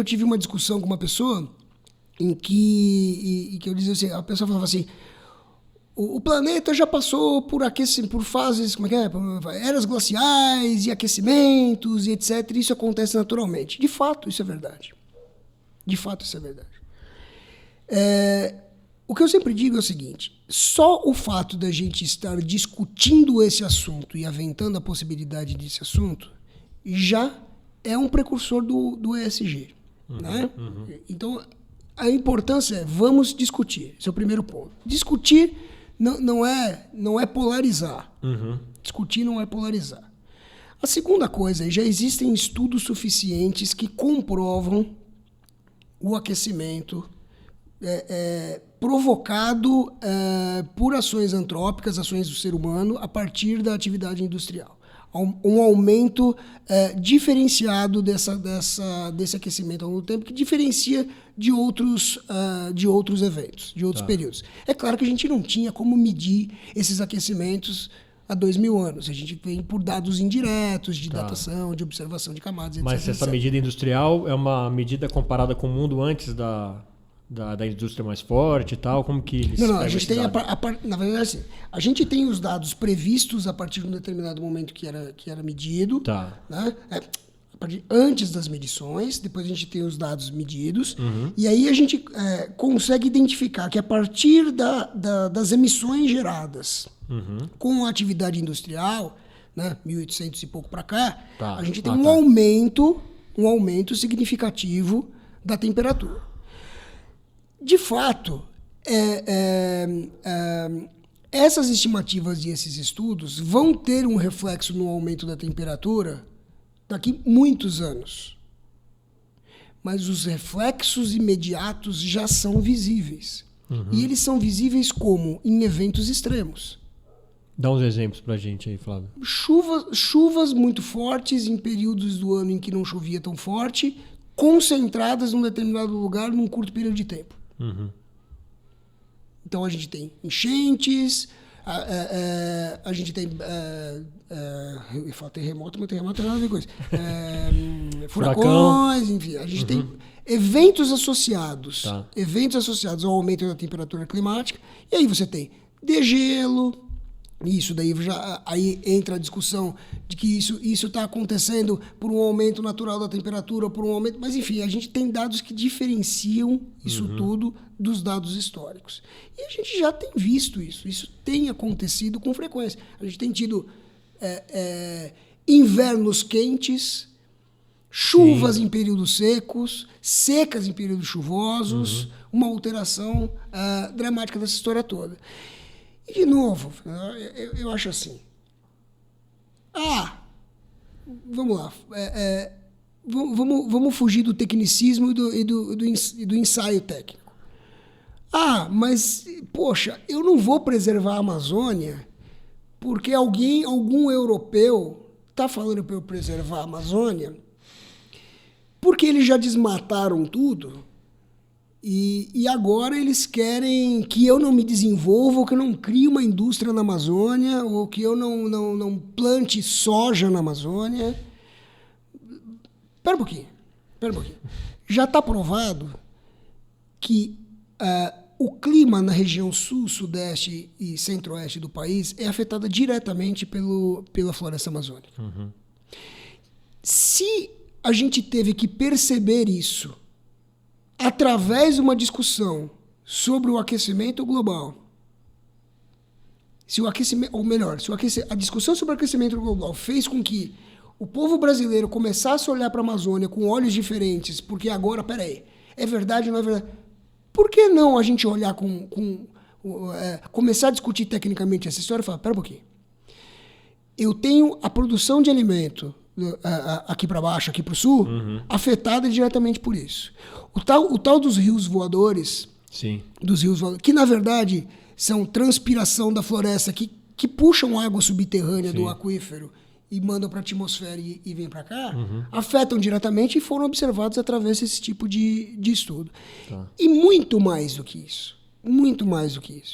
Eu tive uma discussão com uma pessoa em que eu dizia assim, a pessoa falava assim, o planeta já passou por fases, como é que é? Por eras glaciais e aquecimentos e etc. Isso acontece naturalmente. De fato, isso é verdade. De fato, isso é verdade. O que eu sempre digo é o seguinte, só o fato da gente estar discutindo esse assunto e aventando a possibilidade desse assunto já é um precursor do ESG. Né? Então, a importância é, vamos discutir. Esse é o primeiro ponto. Discutir não é polarizar. Discutir não é polarizar. A segunda coisa, já existem estudos suficientes que comprovam o aquecimento provocado por ações antrópicas, ações do ser humano, a partir da atividade industrial. Um aumento diferenciado desse aquecimento ao longo do tempo, que diferencia de outros eventos, de outros períodos. É claro que a gente não tinha como medir esses aquecimentos há 2.000 anos. A gente vem por dados indiretos de datação, de observação de camadas, etc. Mas essa medida industrial é uma medida comparada com o mundo antes da indústria mais forte e tal? Como que eles Não, a gente tem na verdade assim, a gente tem os dados previstos a partir de um determinado momento que era medido, né? Antes das medições, depois a gente tem os dados medidos, e aí a gente consegue identificar que a partir das emissões geradas com a atividade industrial, né, 1800 e pouco para cá, a gente tem um aumento significativo da temperatura. De fato, essas estimativas e esses estudos vão ter um reflexo no aumento da temperatura daqui muitos anos. Mas os reflexos imediatos já são visíveis. E eles são visíveis como? Em eventos extremos. Dá uns exemplos pra gente aí, Flávio. Chuvas muito fortes em períodos do ano em que não chovia tão forte, concentradas num determinado lugar num curto período de tempo. Então a gente tem enchentes, a gente tem eu falo terremoto, mas terremoto não tem nada a ver com isso. Furacões, enfim, a gente tem eventos associados ao aumento da temperatura climática, e aí você tem degelo. Isso daí aí entra a discussão de que isso está acontecendo por um aumento natural da temperatura, por um aumento... Mas, enfim, a gente tem dados que diferenciam isso tudo dos dados históricos. E a gente já tem visto isso. Isso tem acontecido com frequência. A gente tem tido invernos quentes, chuvas em períodos secos, secas em períodos chuvosos, uma alteração dramática dessa história toda. E, de novo, eu acho assim. Vamos lá. Vamos fugir do tecnicismo e do ensaio técnico. Mas, poxa, eu não vou preservar a Amazônia porque algum europeu está falando para eu preservar a Amazônia porque eles já desmataram tudo. E agora eles querem que eu não me desenvolva, ou que eu não crie uma indústria na Amazônia, ou que eu não plante soja na Amazônia. Espera um pouquinho. Já está provado que o clima na região sul, sudeste e centro-oeste do país é afetado diretamente pela floresta amazônica. Se a gente teve que perceber isso através de uma discussão sobre o aquecimento global, a discussão sobre o aquecimento global fez com que o povo brasileiro começasse a olhar para a Amazônia com olhos diferentes, porque agora, peraí, é verdade ou não é verdade? Por que não a gente olhar começar a discutir tecnicamente essa história e falar, pera um pouquinho, eu tenho a produção de alimento aqui para baixo, aqui para o sul, afetada diretamente por isso. O tal dos rios voadores, que na verdade são transpiração da floresta que puxam água subterrânea do aquífero e mandam para a atmosfera e vêm para cá, afetam diretamente e foram observados através desse tipo de estudo. E muito mais do que isso.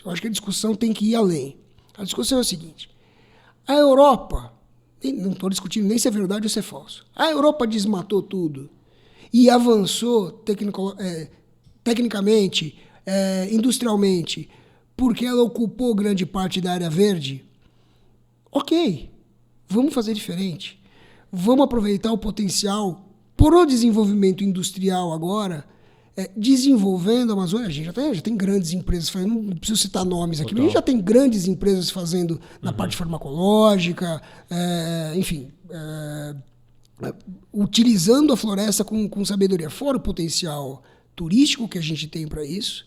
Eu acho que a discussão tem que ir além. A discussão é a seguinte: a Europa, não estou discutindo nem se é verdade ou se é falso, a Europa desmatou tudo e avançou tecnicamente, industrialmente, porque ela ocupou grande parte da área verde, ok, vamos fazer diferente. Vamos aproveitar o potencial pro desenvolvimento industrial agora, desenvolvendo a Amazônia. A gente já tem grandes empresas fazendo, não preciso citar nomes aqui, mas a gente já tem grandes empresas fazendo na parte farmacológica, enfim, utilizando a floresta com sabedoria, fora o potencial turístico que a gente tem para isso.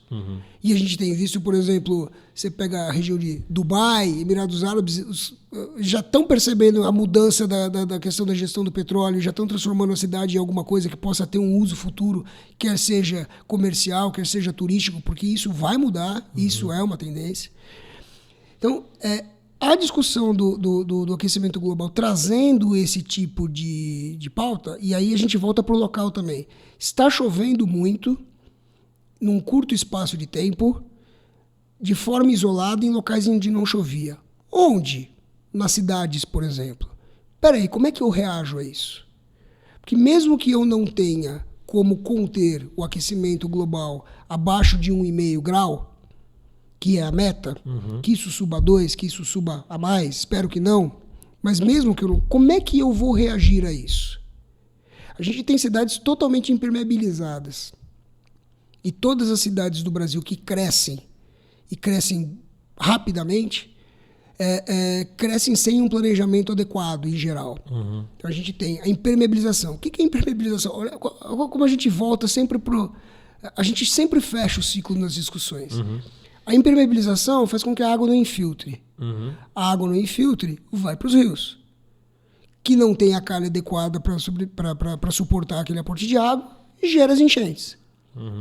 E a gente tem visto, por exemplo, você pega a região de Dubai, Emirados Árabes, já estão percebendo a mudança da questão da gestão do petróleo, já estão transformando a cidade em alguma coisa que possa ter um uso futuro, quer seja comercial, quer seja turístico, porque isso vai mudar, isso é uma tendência. Então, a discussão do aquecimento global trazendo esse tipo de pauta, e aí a gente volta para o local também. Está chovendo muito, num curto espaço de tempo, de forma isolada em locais onde não chovia. Onde? Nas cidades, por exemplo. Peraí, como é que eu reajo a isso? Porque mesmo que eu não tenha como conter o aquecimento global abaixo de 1,5 grau, que é a meta, que isso suba a 2, que isso suba a mais, espero que não, mas mesmo que eu não... Como é que eu vou reagir a isso? A gente tem cidades totalmente impermeabilizadas. E todas as cidades do Brasil que crescem, e crescem rapidamente, crescem sem um planejamento adequado, em geral. Então a gente tem a impermeabilização. O que é impermeabilização? Olha como a gente volta sempre pro... A gente sempre fecha o ciclo nas discussões. A impermeabilização faz com que a água não infiltre. A água não infiltre, vai para os rios, que não tem a calha adequada para suportar aquele aporte de água, e gera as enchentes.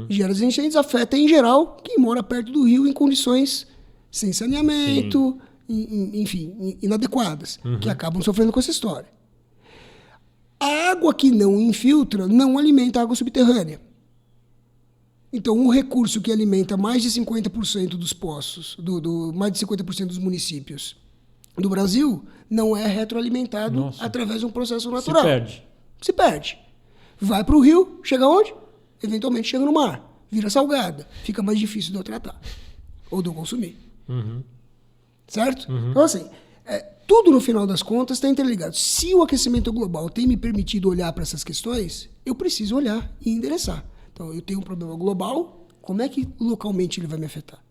Gera as enchentes, afeta, em geral, quem mora perto do rio em condições sem saneamento, enfim, inadequadas, que acabam sofrendo com essa história. A água que não infiltra não alimenta a água subterrânea. Então, um recurso que alimenta mais de 50% dos poços, mais de 50% dos municípios do Brasil, não é retroalimentado através de um processo natural. Se perde. Vai para o rio, chega onde? Eventualmente chega no mar. Vira salgada. Fica mais difícil de eu tratar. Ou de eu consumir. Certo? Então, assim, tudo no final das contas está interligado. Se o aquecimento global tem me permitido olhar para essas questões, eu preciso olhar e endereçar. Então, eu tenho um problema global, como é que localmente ele vai me afetar?